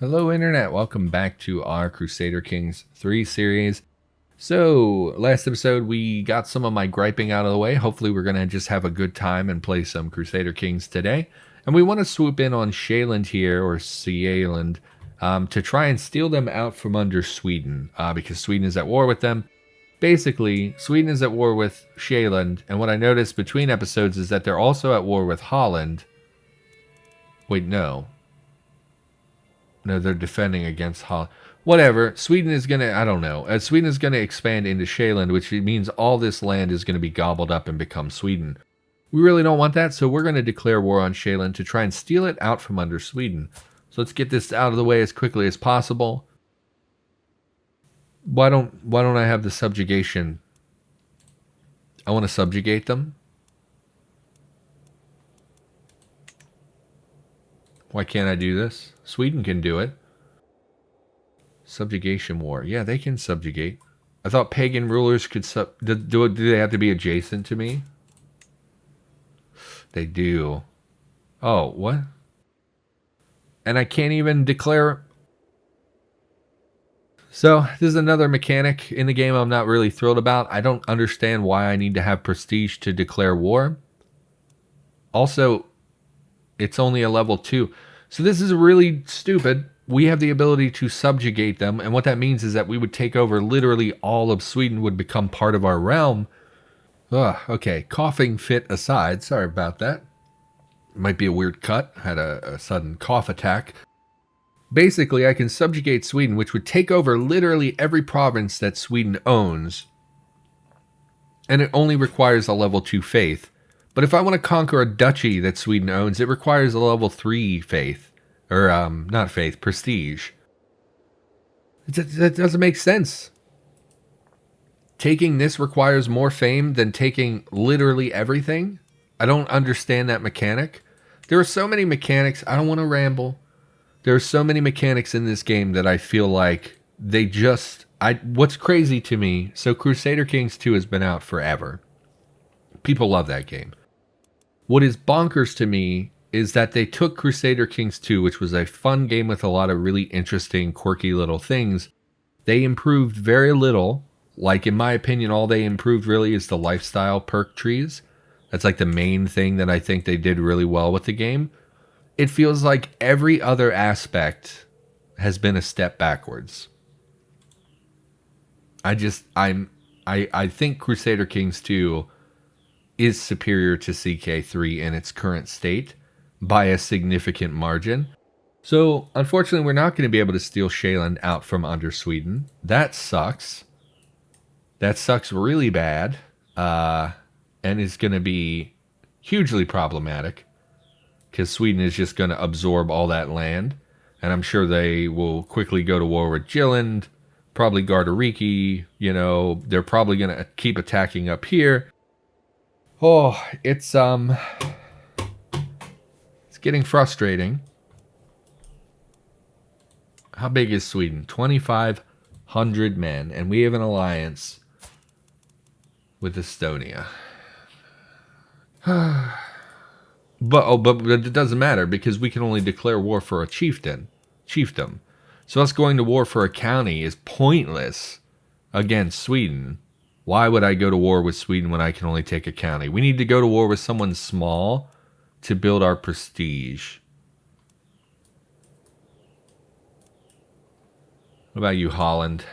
Hello Internet, welcome back to our Crusader Kings 3 series. So, last episode we got some of my griping out of the way. Hopefully we're going to just have a good time and play some Crusader Kings today. And we want to swoop in on Shealand here, or Sealand, to try and steal them out from under Sweden, because Sweden is at war with them. Basically, Sweden is at war with Shealand, and what I noticed between episodes is that they're also at war with Holland. Wait, no. No, they're defending against Holland. Whatever. Sweden is going to, I don't know. Sweden is going to expand into Shealand, which means all this land is going to be gobbled up and become Sweden. We really don't want that, so we're going to declare war on Shealand to try and steal it out from under Sweden. So let's get this out of the way as quickly as possible. Why don't I have the subjugation? I want to subjugate them. Why can't I do this? Sweden can do it. Subjugation war. Yeah, they can subjugate. I thought pagan rulers could do they have to be adjacent to me? They do. Oh, what? And I can't even declare. So, this is another mechanic in the game I'm not really thrilled about. I don't understand why I need to have prestige to declare war. Also, it's only a level 2. So this is really stupid. We have the ability to subjugate them, and what that means is that we would take over literally all of Sweden, would become part of our realm. Ugh, okay, coughing fit aside, sorry about that. Might be a weird cut, had a sudden cough attack. Basically, I can subjugate Sweden, which would take over literally every province that Sweden owns, and it only requires a level 2 faith. But if I want to conquer a duchy that Sweden owns, it requires a level 3 faith. Or, not faith, prestige. That doesn't make sense. Taking this requires more fame than taking literally everything? I don't understand that mechanic. There are so many mechanics, I don't want to ramble. There are so many mechanics in this game that I feel like they just... What's crazy to me, so Crusader Kings 2 has been out forever. People love that game. What is bonkers to me is that they took Crusader Kings 2, which was a fun game with a lot of really interesting, quirky little things. They improved very little. Like, in my opinion, all they improved really is the lifestyle perk trees. That's like the main thing that I think they did really well with the game. It feels like every other aspect has been a step backwards. I think Crusader Kings 2 is superior to CK3 in its current state by a significant margin. So, unfortunately, we're not going to be able to steal Shealand out from under Sweden. That sucks. That sucks really bad. And is going to be hugely problematic, because Sweden is just going to absorb all that land. And I'm sure they will quickly go to war with Jylland, probably Gardariki. You know, they're probably going to keep attacking up here. Oh, it's getting frustrating. How big is Sweden? 2,500 men, and we have an alliance with Estonia. But it doesn't matter, because we can only declare war for a chiefdom. So us going to war for a county is pointless against Sweden. Why would I go to war with Sweden when I can only take a county? We need to go to war with someone small to build our prestige. What about you, Holland?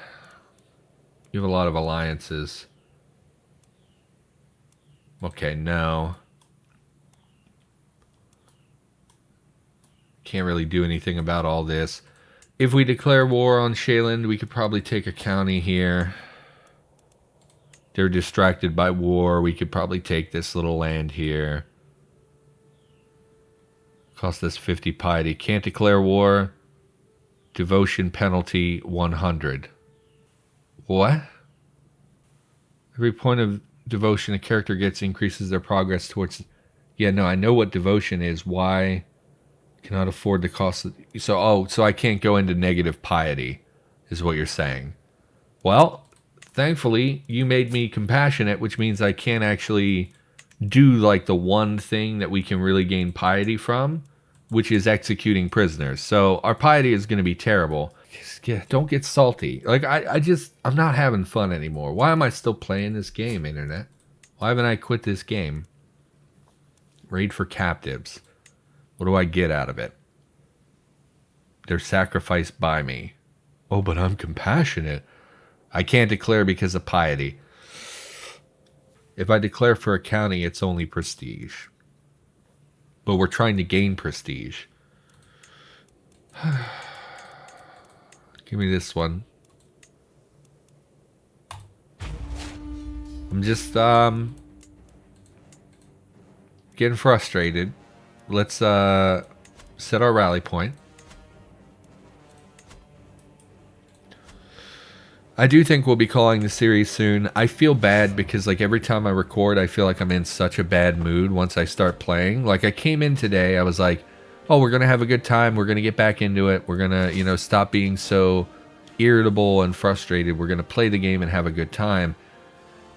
You have a lot of alliances. Okay, no. Can't really do anything about all this. If we declare war on Shealand, we could probably take a county here. They're distracted by war. We could probably take this little land here. Cost us 50 piety. Can't declare war. Devotion penalty 100. What? Every point of devotion a character gets increases their progress towards... Yeah, no, I know what devotion is. Why cannot afford the cost of... So I can't go into negative piety, is what you're saying. Well, thankfully, you made me compassionate, which means I can't actually do like the one thing that we can really gain piety from. which is executing prisoners. So our piety is going to be terrible. Don't get salty. Like, I'm not having fun anymore. Why am I still playing this game, internet? Why haven't I quit this game? Raid for captives. What do I get out of it? They're sacrificed by me. Oh, but I'm compassionate. I can't declare because of piety. If I declare for a county, it's only prestige. But we're trying to gain prestige. Give me this one. I'm just getting frustrated. Let's set our rally point. I do think we'll be calling the series soon. I feel bad because like every time I record, I feel like I'm in such a bad mood once I start playing. Like I came in today, I was like, oh, we're going to have a good time. We're going to get back into it. We're going to, you know, stop being so irritable and frustrated. We're going to play the game and have a good time.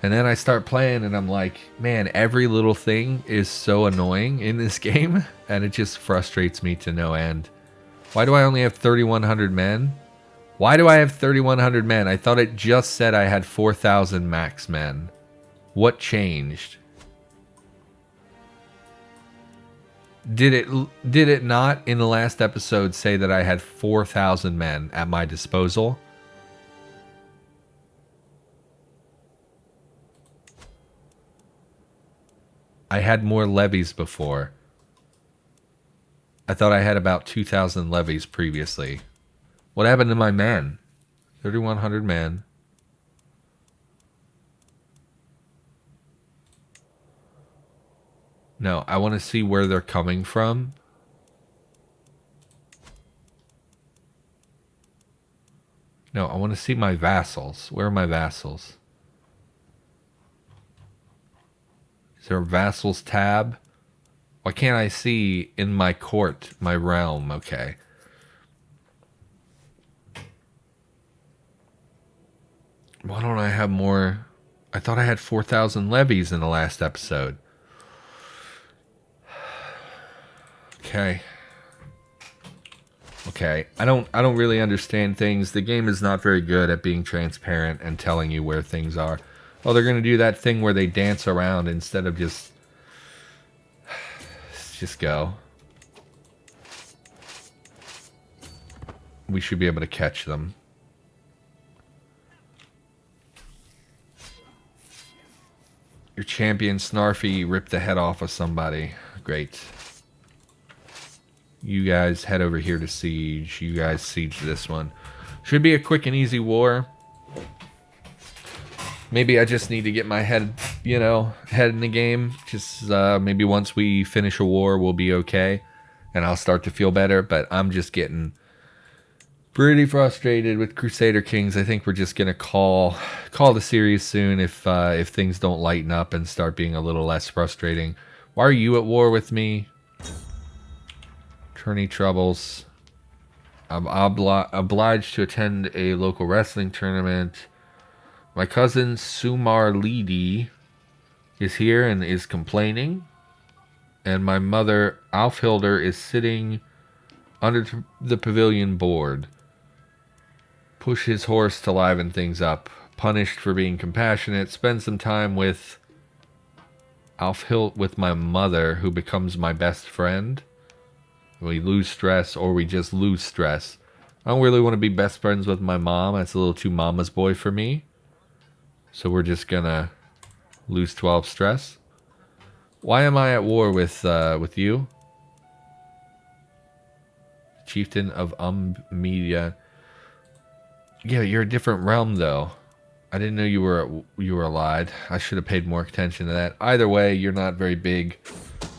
And then I start playing and I'm like, man, every little thing is so annoying in this game. And it just frustrates me to no end. Why do I only have 3,100 men? Why do I have 3,100 men? I thought it just said I had 4,000 max men. What changed? Did it not in the last episode say that I had 4,000 men at my disposal? I had more levies before. I thought I had about 2,000 levies previously. What happened to my men? 3,100 men. No, I want to see where they're coming from. No, I want to see my vassals. Where are my vassals? Is there a vassals tab? Why can't I see in my court, my realm? Okay. Why don't I have more? I thought I had 4,000 levies in the last episode. Okay. Okay. I don't really understand things. The game is not very good at being transparent and telling you where things are. Oh, they're going to do that thing where they dance around instead of just go. We should be able to catch them. Your champion Snarfy ripped the head off of somebody. Great. You guys head over here to siege. You guys siege this one. Should be a quick and easy war. Maybe I just need to get my head, you know, head in the game. Just maybe once we finish a war, we'll be okay. And I'll start to feel better. But I'm just getting pretty frustrated with Crusader Kings. I think we're just gonna call the series soon if things don't lighten up and start being a little less frustrating. Why are you at war with me? Attorney troubles. I'm obliged to attend a local wrestling tournament. My cousin Sumar Lidi is here and is complaining. And my mother Alfhilder is sitting under the pavilion board. Push his horse to liven things up. Punished for being compassionate. Spend some time with with my mother, who becomes my best friend. We lose stress, or we just lose stress. I don't really want to be best friends with my mom. That's a little too mama's boy for me. So we're just gonna lose 12 stress. Why am I at war with you? Chieftain of Media. Yeah, you're a different realm, though. I didn't know you were allied. I should have paid more attention to that. Either way, you're not very big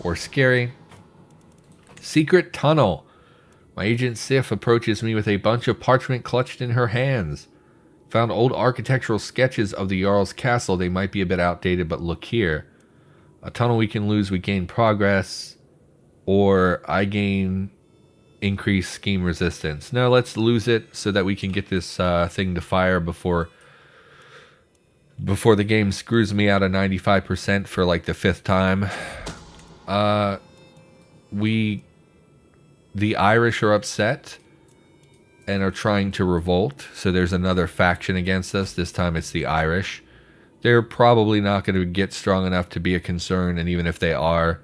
or scary. Secret tunnel. My agent Sif approaches me with a bunch of parchment clutched in her hands. Found old architectural sketches of the Jarl's castle. They might be a bit outdated, but look here. A tunnel we can lose, we gain progress, or I gain increased scheme resistance. No, let's lose it so that we can get this thing to fire before the game screws me out of 95% for like the 5th time. the Irish are upset and are trying to revolt. So there's another faction against us. This time it's the Irish. They're probably not going to get strong enough to be a concern, and even if they are,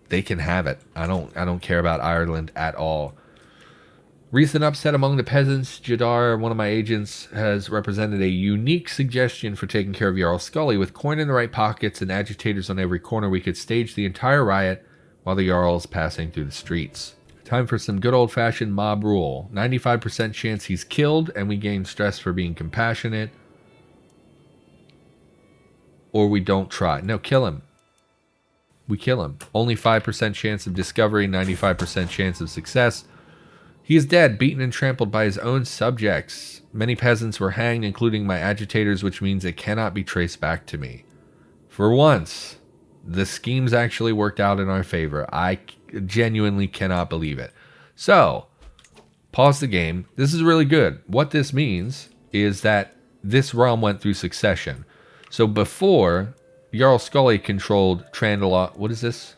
they can have it. I don't care about Ireland at all. Recent upset among the peasants. Jadar, one of my agents, has represented a unique suggestion for taking care of Jarl Scully. With coin in the right pockets and agitators on every corner, we could stage the entire riot while the Jarl is passing through the streets. Time for some good old-fashioned mob rule. 95% chance he's killed, and we gain stress for being compassionate. Or we don't try. No, kill him. We kill him. Only 5% chance of discovery, 95% chance of success. He is dead, beaten and trampled by his own subjects. Many peasants were hanged, including my agitators, which means it cannot be traced back to me. For once, the schemes actually worked out in our favor. I genuinely cannot believe it. So, pause the game. This is really good. What this means is that this realm went through succession. So before, Jarl Scully controlled Trandalot. What is this?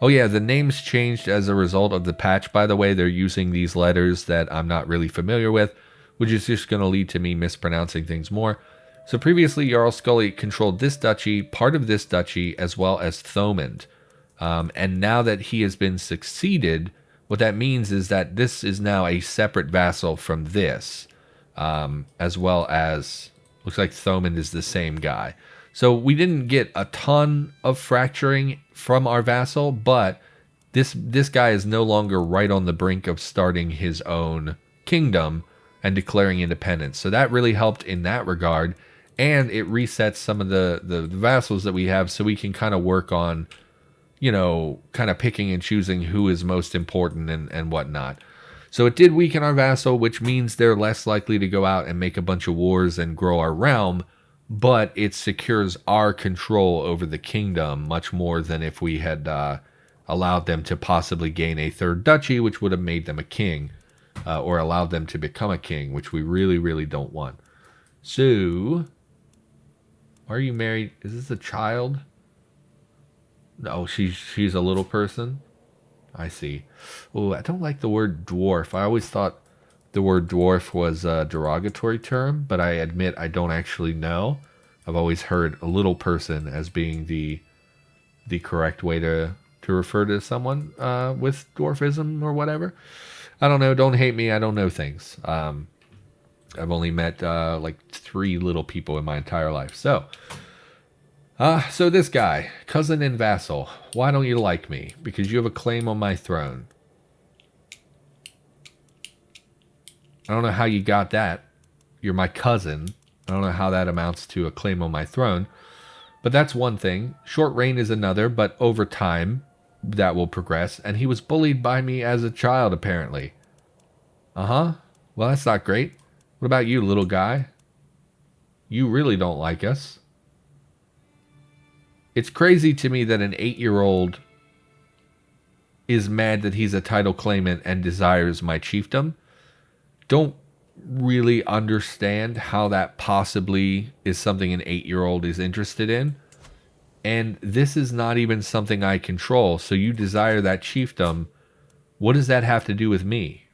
Oh yeah, the names changed as a result of the patch, by the way. They're using these letters that I'm not really familiar with, which is just going to lead to me mispronouncing things more. So previously, Jarl Scully controlled this duchy, part of this duchy, as well as Thomond. And now that he has been succeeded, what that means is that this is now a separate vassal from this, as well as, looks like Thomond is the same guy. So we didn't get a ton of fracturing from our vassal, but this guy is no longer right on the brink of starting his own kingdom and declaring independence. So that really helped in that regard, and it resets some of the vassals that we have, so we can kind of work on, you know, kind of picking and choosing who is most important and whatnot. So it did weaken our vassal, which means they're less likely to go out and make a bunch of wars and grow our realm, but it secures our control over the kingdom much more than if we had allowed them to possibly gain a third duchy, which would have made them a king, or allowed them to become a king, which we really, really don't want. So, are you married? Is this a child? No, she's a little person. I see. Oh, I don't like the word dwarf. I always thought the word dwarf was a derogatory term, but I admit I don't actually know. I've always heard a little person as being the correct way to refer to someone with dwarfism or whatever. I don't know. Don't hate me. I don't know things. I've only met like 3 little people in my entire life. So this guy, cousin and vassal, why don't you like me? Because you have a claim on my throne. I don't know how you got that. You're my cousin. I don't know how that amounts to a claim on my throne. But that's one thing. Short reign is another, but over time, that will progress. And he was bullied by me as a child, apparently. Uh-huh. Well, that's not great. What about you, little guy? You really don't like us. It's crazy to me that an 8-year-old is mad that he's a title claimant and desires my chiefdom. Don't really understand how that possibly is something an 8-year-old is interested in. And this is not even something I control. So you desire that chiefdom. What does that have to do with me?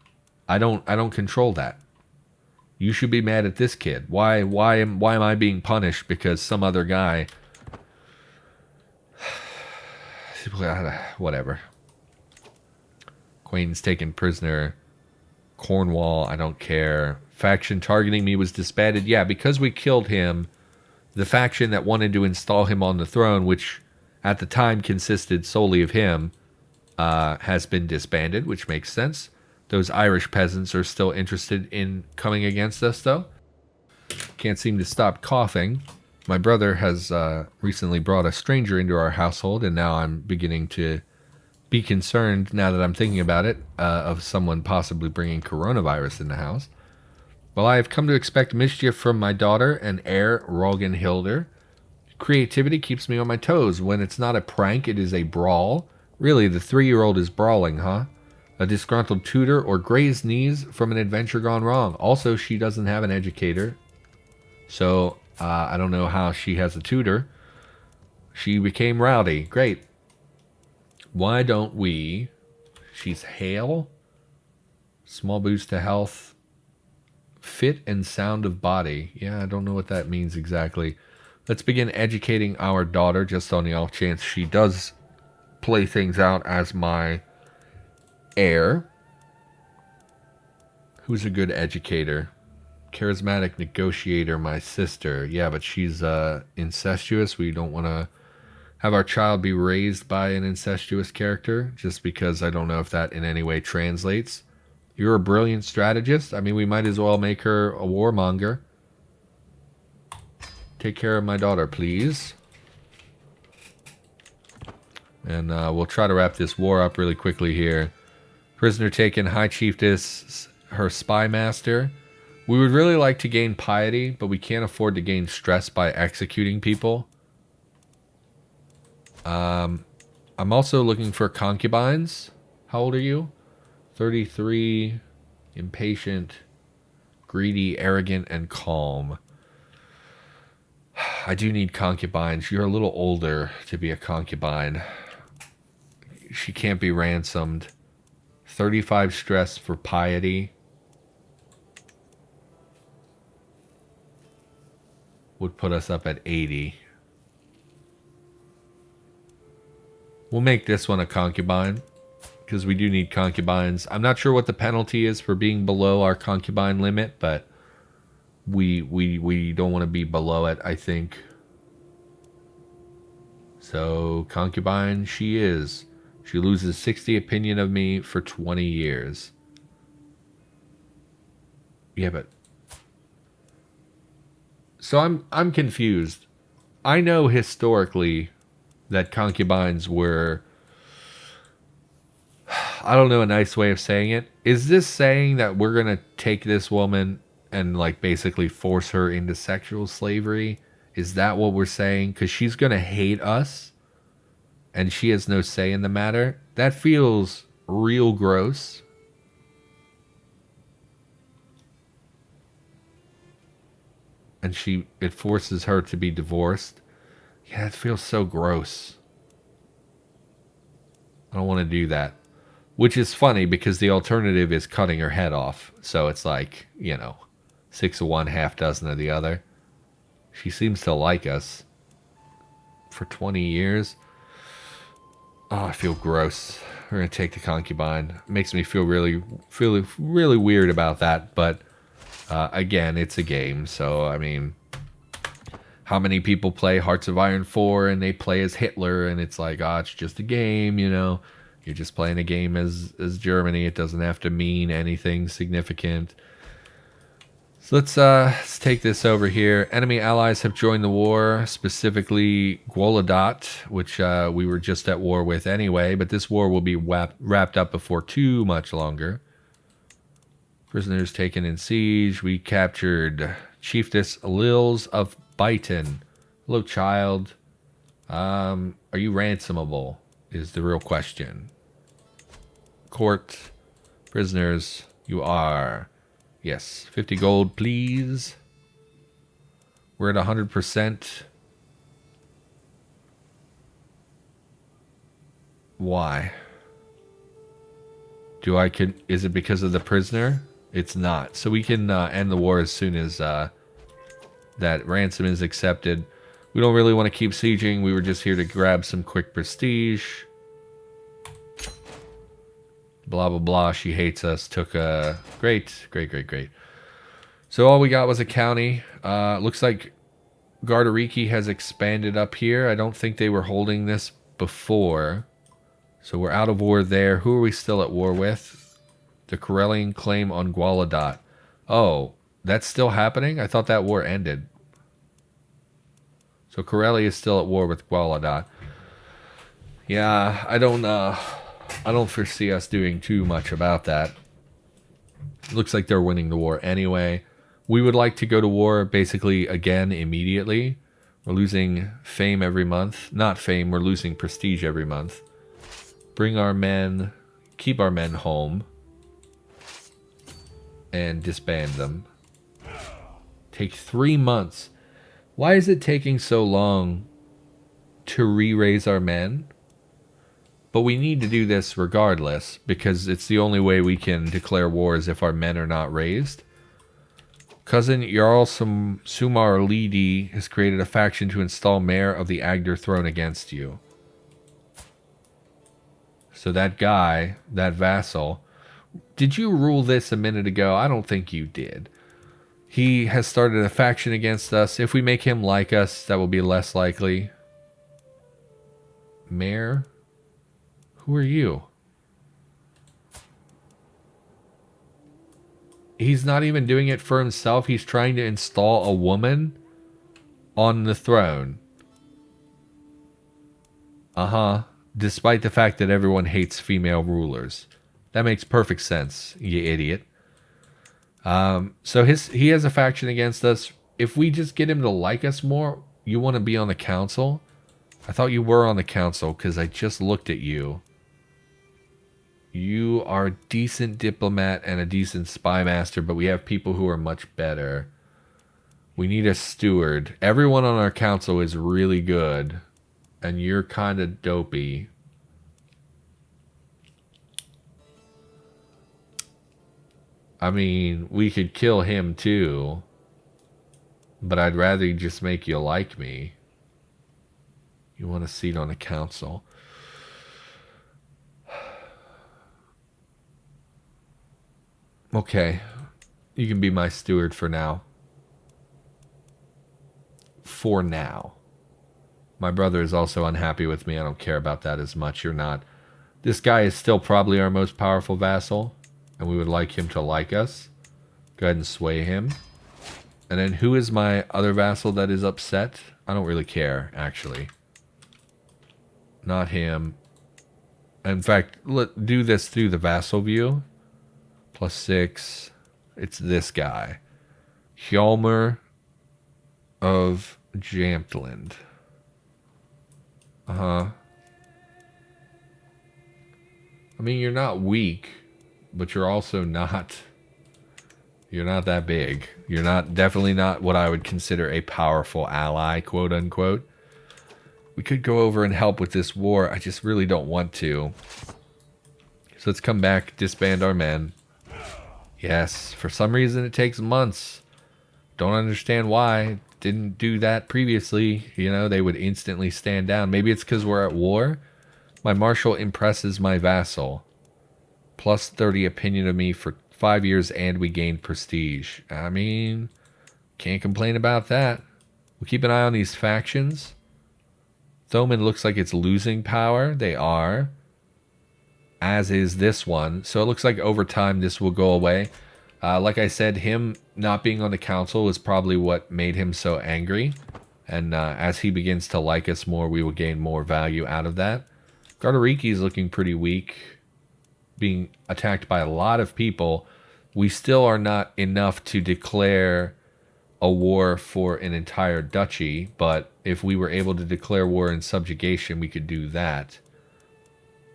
I don't control that. You should be mad at this kid. Why am I being punished because some other guy... Whatever. Queen's taken prisoner. Cornwall, I don't care. Faction targeting me was disbanded. Yeah, because we killed him, the faction that wanted to install him on the throne, which at the time consisted solely of him, has been disbanded, which makes sense. Those Irish peasants are still interested in coming against us, though. Can't seem to stop coughing. My brother has recently brought a stranger into our household, and now I'm beginning to be concerned, now that I'm thinking about it, of someone possibly bringing coronavirus in the house. Well, I have come to expect mischief from my daughter and heir, Rogenhilder. Creativity keeps me on my toes. When it's not a prank, it is a brawl. Really, the 3-year-old is brawling, huh? A disgruntled tutor or grazed knees from an adventure gone wrong. Also, she doesn't have an educator. So, I don't know how she has a tutor. She became rowdy. Great. Why don't we She's hale. Small boost to health. Fit and sound of body. Yeah, I don't know what that means exactly. Let's begin educating our daughter, just on the off chance she does play things out as my heir. Who's a good educator? Charismatic negotiator, my sister. Yeah, but she's incestuous. We don't want to have our child be raised by an incestuous character, just because I don't know if that in any way translates. You're a brilliant strategist. I mean, we might as well make her a warmonger. Take care of my daughter, please. And we'll try to wrap this war up really quickly here. Prisoner taken, High Chiefess, her spy master. We would really like to gain piety, but we can't afford to gain stress by executing people. I'm also looking for concubines. How old are you? 33, impatient, greedy, arrogant, and calm. I do need concubines. You're a little older to be a concubine. She can't be ransomed. 35 stress for piety. Would put us up at 80. We'll make this one a concubine, because we do need concubines. I'm not sure what the penalty is for being below our concubine limit, but we don't want to be below it, I think. So, concubine she is. She loses 60 opinion of me for 20 years. Yeah, but... So I'm confused. I know historically that concubines were... I don't know a nice way of saying it. Is this saying that we're going to take this woman and like basically force her into sexual slavery? Is that what we're saying? Because she's going to hate us and she has no say in the matter. That feels real gross. And it forces her to be divorced. Yeah, it feels so gross. I don't want to do that. Which is funny because the alternative is cutting her head off. So it's like, 6 of one, half dozen of the other. She seems to like us. For 20 years. Oh, I feel gross. We're going to take the concubine. It makes me feel really weird about that. But, again, it's a game. So, I mean, how many people play Hearts of Iron 4 and they play as Hitler and it's like, it's just a game, You're just playing a game as Germany. It doesn't have to mean anything significant. So let's take this over here. Enemy allies have joined the war, specifically Gwoladat, which we were just at war with anyway, but this war will be wrapped up before too much longer. Prisoners taken in siege. We captured Chiefess Lils of Byton. Hello, child. Are you ransomable? Is the real question. Court. Prisoners. You are. Yes. 50 gold, please. We're at 100%. Why? Is it because of the prisoner? It's not. So we can end the war as soon as that ransom is accepted. We don't really want to keep sieging. We were just here to grab some quick prestige. Blah, blah, blah. She hates us. Took a... Great. So all we got was a county. Looks like Gardariki has expanded up here. I don't think they were holding this before. So we're out of war there. Who are we still at war with? The Karelian claim on Gwoladat. Oh, that's still happening? I thought that war ended. So Karelia is still at war with Gwoladat. Yeah, I don't foresee us doing too much about that. Looks like they're winning the war anyway. We would like to go to war basically again immediately. We're losing fame every month. Not fame, we're losing prestige every month. Bring our men, keep our men home. And disband them. Take 3 months. Why is it taking so long to re-raise our men? But we need to do this regardless, because it's the only way we can declare wars if our men are not raised. Cousin Jarl Sumar Lidi has created a faction to install Mayor of the Agder throne against you. So that guy, that vassal, did you rule this a minute ago? I don't think you did. He has started a faction against us. If we make him like us, that will be less likely. Mayor? Who are you? He's not even doing it for himself. He's trying to install a woman on the throne. Uh-huh. Despite the fact that everyone hates female rulers. That makes perfect sense, you idiot. So he has a faction against us. If we just get him to like us more, you want to be on the council? I thought you were on the council because I just looked at you. You are a decent diplomat and a decent spy master, but we have people who are much better. We need a steward. Everyone on our council is really good, and you're kind of dopey. I mean, we could kill him too, but I'd rather just make you like me. You want a seat on the council. Okay, you can be my steward for now. For now. My brother is also unhappy with me. I don't care about that as much. You're not. This guy is still probably our most powerful vassal, and we would like him to like us. Go ahead and sway him. And then who is my other vassal that is upset? I don't really care, actually. Not him. In fact, let's do this through the vassal view. +6. It's this guy. Hjalmar of Jamtland. Uh-huh. I mean, you're not weak, but you're also not... You're not that big. You're not, definitely not what I would consider a powerful ally, quote unquote. We could go over and help with this war. I just really don't want to. So let's come back, disband our men. Yes, for some reason it takes months. Don't understand why. Didn't do that previously. You know, they would instantly stand down. Maybe it's because we're at war. My marshal impresses my vassal. +30 opinion of me for 5 years, and we gained prestige. I mean, can't complain about that. We'll keep an eye on these factions. Thoman looks like it's losing power. They are. As is this one. So it looks like over time this will go away. Like I said, him not being on the council was probably what made him so angry. And as he begins to like us more, we will gain more value out of that. Gardariki is looking pretty weak. Being attacked by a lot of people. We still are not enough to declare a war for an entire duchy. But if we were able to declare war in subjugation, we could do that.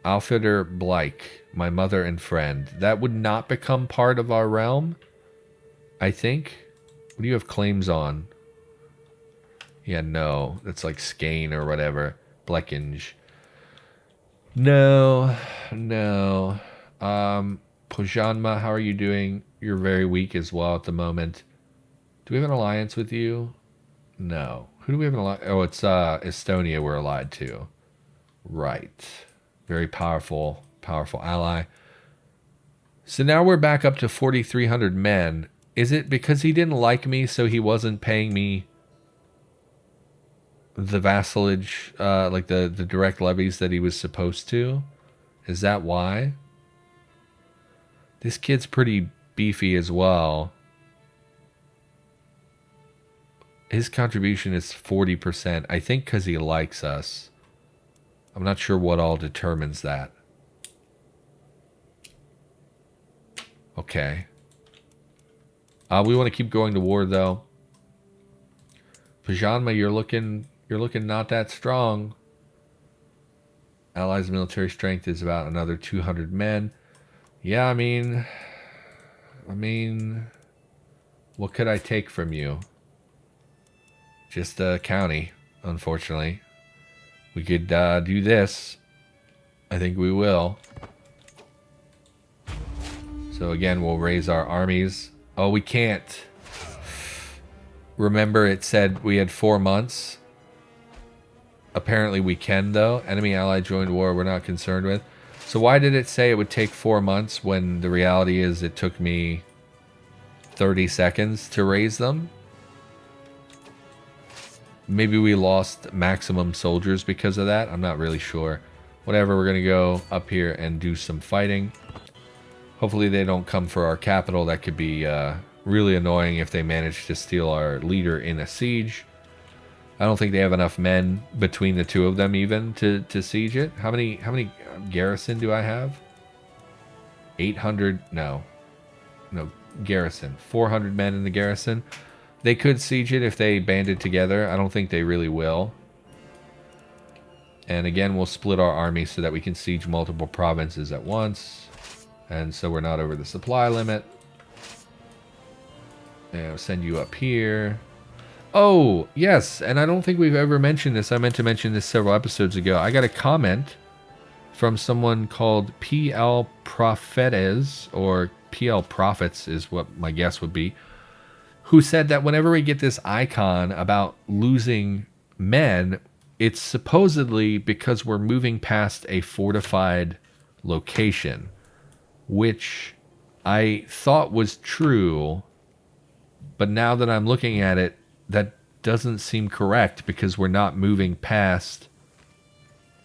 Alfeder Blike, my mother and friend. That would not become part of our realm, I think. What do you have claims on? Yeah, no. That's like Skane or whatever. Blekinge. No. No. Pojanma, how are you doing? You're very weak as well at the moment. Do we have an alliance with you? No. Who do we have an alliance? Oh, it's Estonia we're allied to. Right. Very powerful ally. So now we're back up to 4,300 men. Is it because he didn't like me, so he wasn't paying me the vassalage, like the direct levies that he was supposed to? Is that why? This kid's pretty beefy as well. His contribution is 40%. I think because he likes us. I'm not sure what all determines that. Okay. We want to keep going to war though. Pajanma, you're looking not that strong. Allies' military strength is about another 200 men. Yeah, I mean, what could I take from you? Just a county, unfortunately. We could do this. I think we will. So again, we'll raise our armies. Oh, we can't. Remember it said we had 4 months. Apparently we can though. Enemy ally joined war we're not concerned with. So why did it say it would take 4 months when the reality is it took me 30 seconds to raise them? Maybe we lost maximum soldiers because of that. I'm not really sure. Whatever, we're going to go up here and do some fighting. Hopefully they don't come for our capital. That could be really annoying if they manage to steal our leader in a siege. I don't think they have enough men between the two of them even to siege it. How many garrison do I have? 800, no, garrison. 400 men in the garrison. They could siege it if they banded together. I don't think they really will. And again, we'll split our army so that we can siege multiple provinces at once. And so we're not over the supply limit. And I'll send you up here. Oh, yes, and I don't think we've ever mentioned this. I meant to mention this several episodes ago. I got a comment from someone called PL Prophetes, or PL Prophets is what my guess would be, who said that whenever we get this icon about losing men, it's supposedly because we're moving past a fortified location, which I thought was true, but now that I'm looking at it, that doesn't seem correct because we're not moving past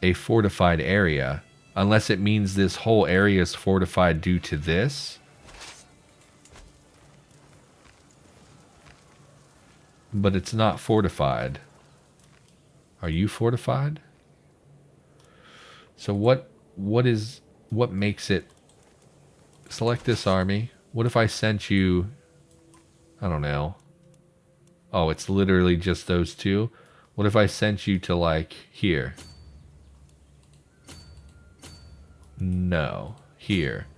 a fortified area. Unless it means this whole area is fortified due to this. But it's not fortified. Are you fortified? So what makes it... Select this army. What if I sent you... I don't know. Oh, it's literally just those two. What if I sent you to, like, here? No. Here.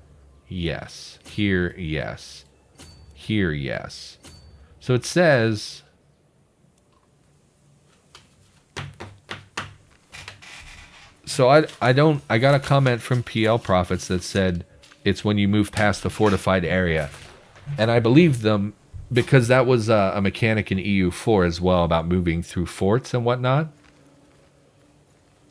Yes. Here, yes. Here, yes. So it says... So I got a comment from PL Prophets that said it's when you move past the fortified area. And I believed them, because that was a mechanic in EU4 as well, about moving through forts and whatnot.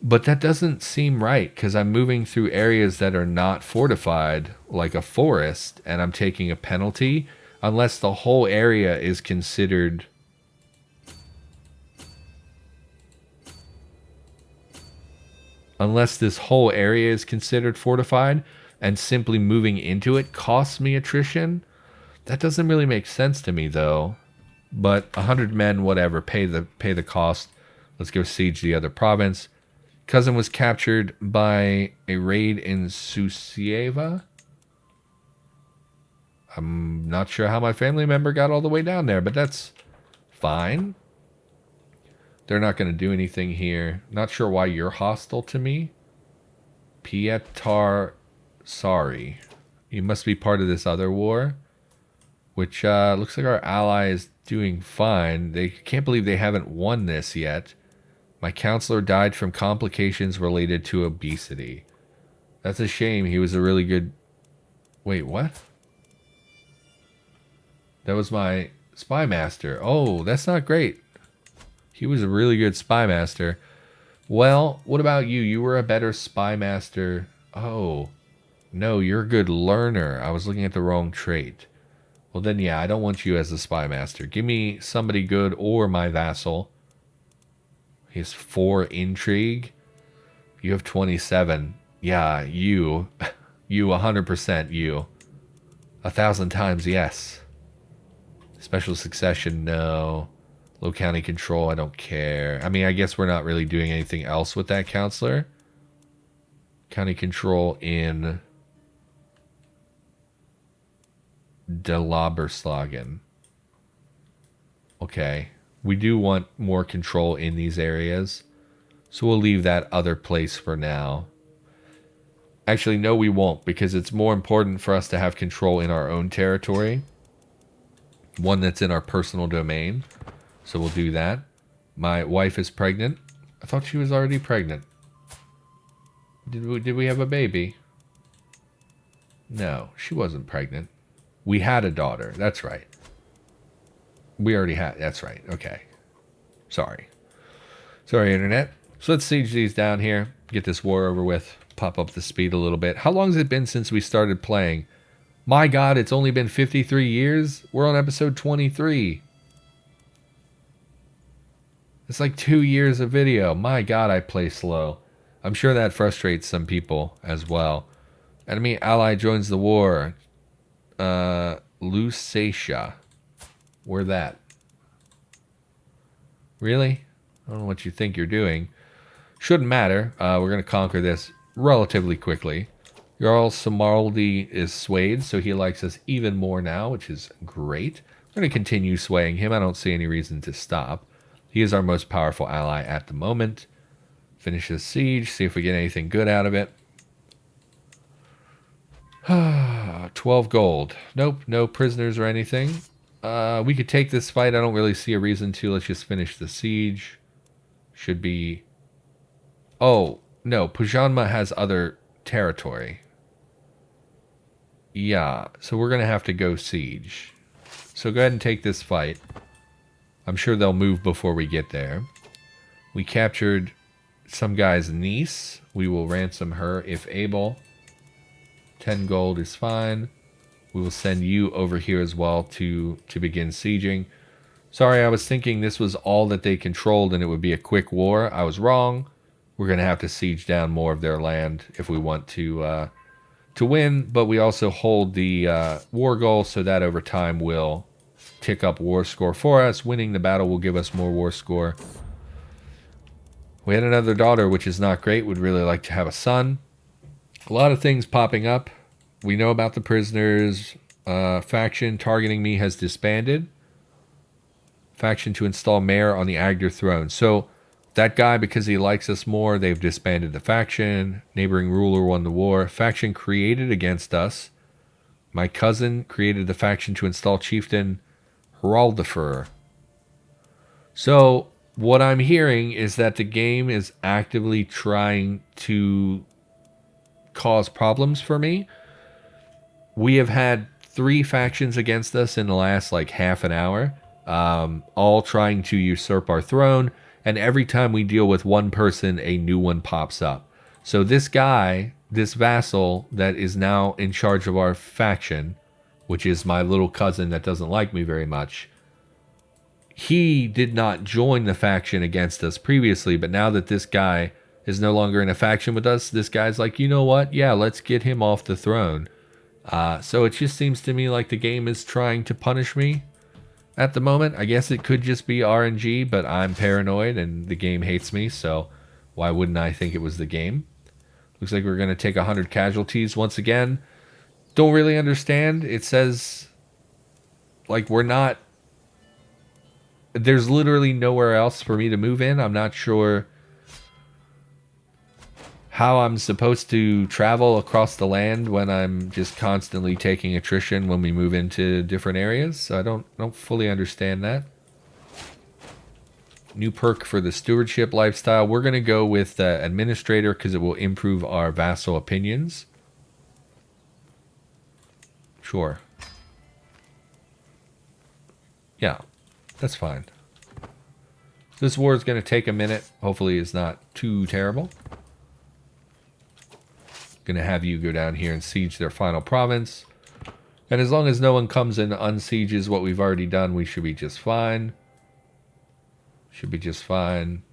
But that doesn't seem right, because I'm moving through areas that are not fortified, like a forest, and I'm taking a penalty, unless the whole area is considered... Unless this whole area is considered fortified, and simply moving into it costs me attrition... That doesn't really make sense to me, though. But 100 men, whatever, pay the cost. Let's go siege the other province. Cousin was captured by a raid in Susieva. I'm not sure how my family member got all the way down there, but that's fine. They're not going to do anything here. Not sure why you're hostile to me. Pietar, sorry. You must be part of this other war. Which looks like our ally is doing fine. They can't believe they haven't won this yet. My counselor died from complications related to obesity. That's a shame. He was a really good... Wait, what? That was my spy master. Oh, that's not great. He was a really good spy master. Well, what about you? You were a better spy master. Oh, no, you're a good learner. I was looking at the wrong trait. Well, then, yeah, I don't want you as a spy master. Give me somebody good or my vassal. He has 4 intrigue. You have 27. Yeah, you. You, 100% you. 1,000 times yes. Special succession, no. Low county control, I don't care. I mean, I guess we're not really doing anything else with that counselor. County control in... De Laberslagen. Okay. We do want more control in these areas. So we'll leave that other place for now. Actually, no, we won't, because it's more important for us to have control in our own territory. One that's in our personal domain. So we'll do that. My wife is pregnant. I thought she was already pregnant. Did we have a baby? No, she wasn't pregnant. We had a daughter. That's right. We already had. That's right. Okay. Sorry. Sorry, Internet. So let's siege these down here. Get this war over with. Pop up the speed a little bit. How long has it been since we started playing? My God, it's only been 53 years. We're on episode 23. It's like 2 years of video. My God, I play slow. I'm sure that frustrates some people as well. Enemy ally joins the war. Lusatia. Where that? Really? I don't know what you think you're doing. Shouldn't matter. We're going to conquer this relatively quickly. Jarl Samaraldi is swayed, so he likes us even more now, which is great. We're going to continue swaying him. I don't see any reason to stop. He is our most powerful ally at the moment. Finish this siege, see if we get anything good out of it. 12 gold. Nope, no prisoners or anything. We could take this fight. I don't really see a reason to. Let's just finish the siege. Should be... Oh, no, Pujanma has other territory. Yeah, so we're going to have to go siege. So go ahead and take this fight. I'm sure they'll move before we get there. We captured some guy's niece. We will ransom her if able. 10 gold is fine. We will send you over here as well to begin sieging. Sorry, I was thinking this was all that they controlled and it would be a quick war. I was wrong. We're going to have to siege down more of their land if we want to win, but we also hold the war goal, so that over time will tick up war score for us. Winning the battle will give us more war score. We had another daughter, which is not great. Would really like to have a son. A lot of things popping up. We know about the prisoners. Faction targeting me has disbanded. Faction to install mayor on the Agder throne. So that guy, because he likes us more, they've disbanded the faction. Neighboring ruler won the war. Faction created against us. My cousin created the faction to install chieftain Haraldafur. So what I'm hearing is that the game is actively trying to cause problems for me. We have had 3 factions against us in the last like half an hour, all trying to usurp our throne. And every time we deal with one person, a new one pops up. So this guy, this vassal that is now in charge of our faction, which is my little cousin that doesn't like me very much, he did not join the faction against us previously, but now that this guy is no longer in a faction with us, this guy's like, you know what? Yeah, let's get him off the throne. So it just seems to me like the game is trying to punish me at the moment. I guess it could just be RNG, but I'm paranoid and the game hates me, so why wouldn't I think it was the game? Looks like we're going to take 100 casualties once again. Don't really understand. It says, like, we're not... There's literally nowhere else for me to move in. I'm not sure how I'm supposed to travel across the land when I'm just constantly taking attrition when we move into different areas. So I don't fully understand that. New perk for the stewardship lifestyle. We're going to go with administrator because it will improve our vassal opinions. Sure. Yeah, that's fine. This war is going to take a minute. Hopefully it's not too terrible. Going to have you go down here and siege their final province. And as long as no one comes and unsieges what we've already done, we should be just fine. Should be just fine.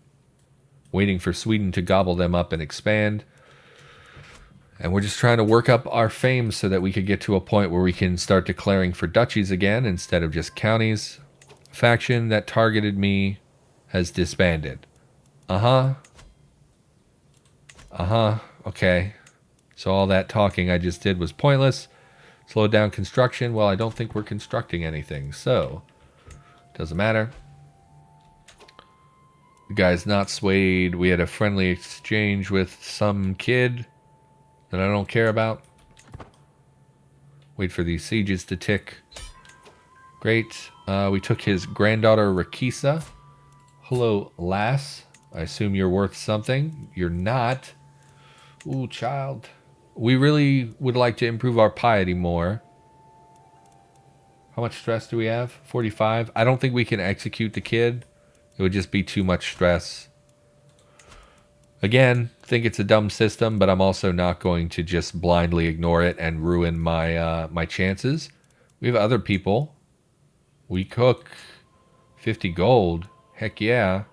Waiting for Sweden to gobble them up and expand. And we're just trying to work up our fame so that we could get to a point where we can start declaring for duchies again instead of just counties. Faction that targeted me has disbanded. Uh-huh. Uh-huh. Okay. So all that talking I just did was pointless. Slow down construction. Well, I don't think we're constructing anything, so doesn't matter. The guy's not swayed. We had a friendly exchange with some kid that I don't care about. Wait for these sieges to tick. Great. We took his granddaughter, Rakisa. Hello, lass. I assume you're worth something. You're not. Ooh, child. We really would like to improve our piety more. How much stress do we have? 45. I don't think we can execute the kid. It would just be too much stress. Again, think it's a dumb system, but I'm also not going to just blindly ignore it and ruin my my chances. We have other people. We cook 50 gold. Heck yeah.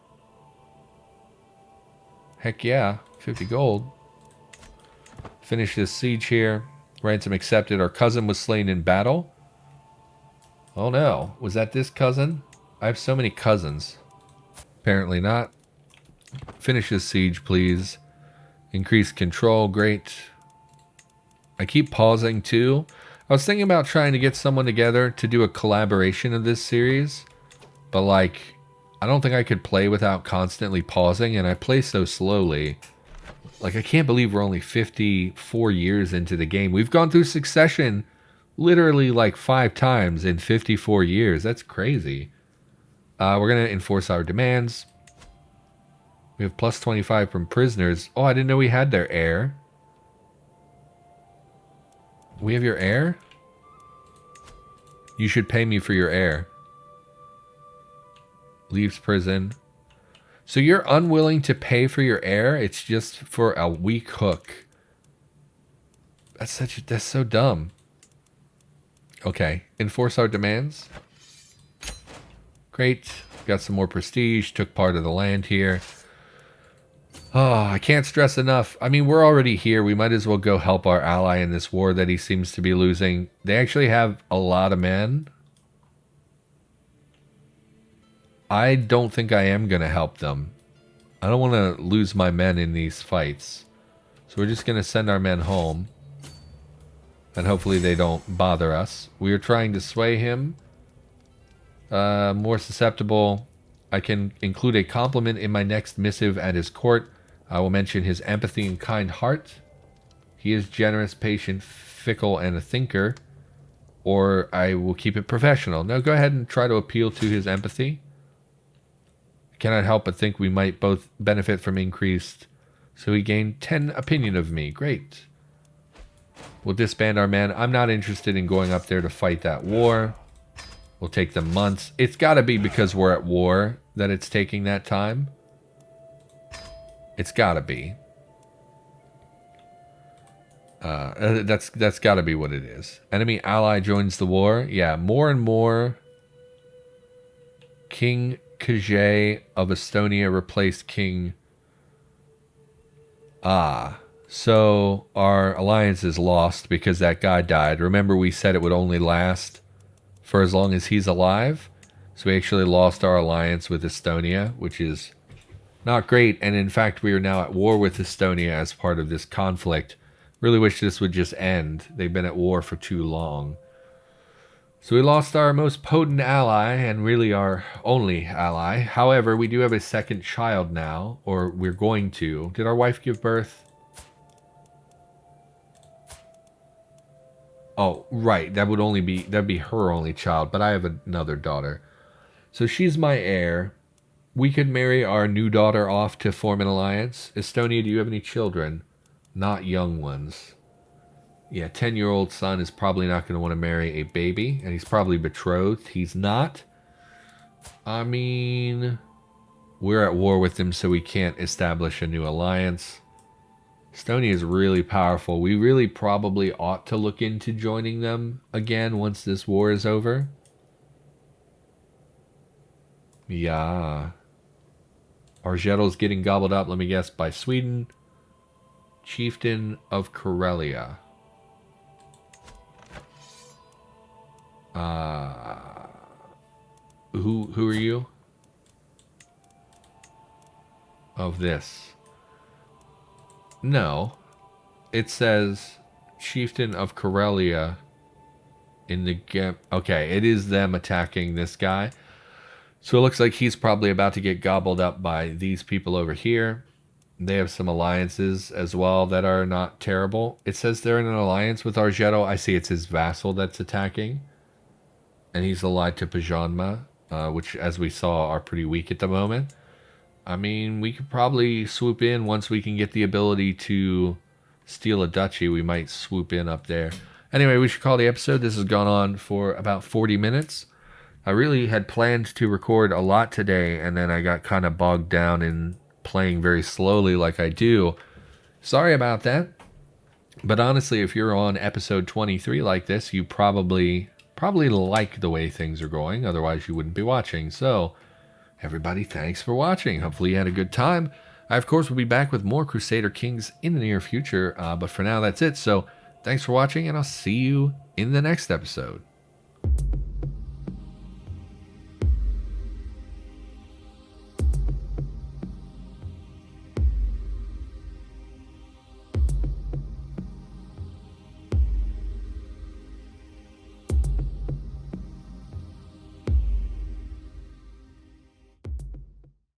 Heck yeah. 50 gold. Finish this siege here. Ransom accepted. Our cousin was slain in battle. Oh no. Was that this cousin? I have so many cousins. Apparently not. Finish this siege, please. Increase control. Great. I keep pausing too. I was thinking about trying to get someone together to do a collaboration of this series. But like, I don't think I could play without constantly pausing, and I play so slowly. Like, I can't believe we're only 54 years into the game. We've gone through Succession literally like 5 times in 54 years. That's crazy. We're going to enforce our demands. We have plus 25 from prisoners. Oh, I didn't know we had their heir. We have your heir? You should pay me for your heir. Leaves prison. So you're unwilling to pay for your heir? It's just for a weak hook. That's so dumb. Okay, enforce our demands. Great. Got some more prestige. Took part of the land here. Oh, I can't stress enough. I mean, we're already here. We might as well go help our ally in this war that he seems to be losing. They actually have a lot of men. I don't think I am going to help them. I don't want to lose my men in these fights. So we're just going to send our men home. And hopefully they don't bother us. We are trying to sway him. More susceptible. I can include a compliment in my next missive at his court. I will mention his empathy and kind heart. He is generous, patient, fickle, and a thinker. Or I will keep it professional. No, go ahead and try to appeal to his empathy. Cannot help but think we might both benefit from increased. So he gained 10 opinion of me. Great. We'll disband our men. I'm not interested in going up there to fight that war. We'll take them months. It's got to be because we're at war that it's taking that time. It's got to be. That's got to be what it is. Enemy ally joins the war. Yeah, more and more. King Kaj of Estonia replaced King. So our alliance is lost because that guy died. Remember, we said it would only last for as long as he's alive. So we actually lost our alliance with Estonia, which is not great. And in fact, we are now at war with Estonia as part of this conflict. Really wish this would just end. They've been at war for too long. So we lost our most potent ally, and really our only ally. However, we do have a second child now, or we're going to. Did our wife give birth? Oh, right. That'd be her only child, but I have another daughter. So she's my heir. We could marry our new daughter off to form an alliance. Estonia, do you have any children? Not young ones. Yeah, 10-year-old son is probably not going to want to marry a baby, and he's probably betrothed. He's not. I mean, we're at war with him, so we can't establish a new alliance. Estonia is really powerful. We really probably ought to look into joining them again once this war is over. Yeah. Argetto's getting gobbled up, let me guess, by Sweden. Chieftain of Karelia. Who are you? Of this. No. It says Chieftain of Karelia in the game. Okay, it is them attacking this guy. So it looks like he's probably about to get gobbled up by these people over here. They have some alliances as well that are not terrible. It says they're in an alliance with Argetto. I see it's his vassal that's attacking. And he's allied to Pajanma, which, as we saw, are pretty weak at the moment. I mean, we could probably swoop in once we can get the ability to steal a duchy, we might swoop in up there. Anyway, we should call the episode. This has gone on for about 40 minutes. I really had planned to record a lot today, and then I got kind of bogged down in playing very slowly like I do. Sorry about that. But honestly, if you're on episode 23 like this, you probably like the way things are going. Otherwise, you wouldn't be watching. So, everybody, thanks for watching. Hopefully you had a good time. I, of course, will be back with more Crusader Kings in the near future. But for now, that's it. So, thanks for watching, and I'll see you in the next episode.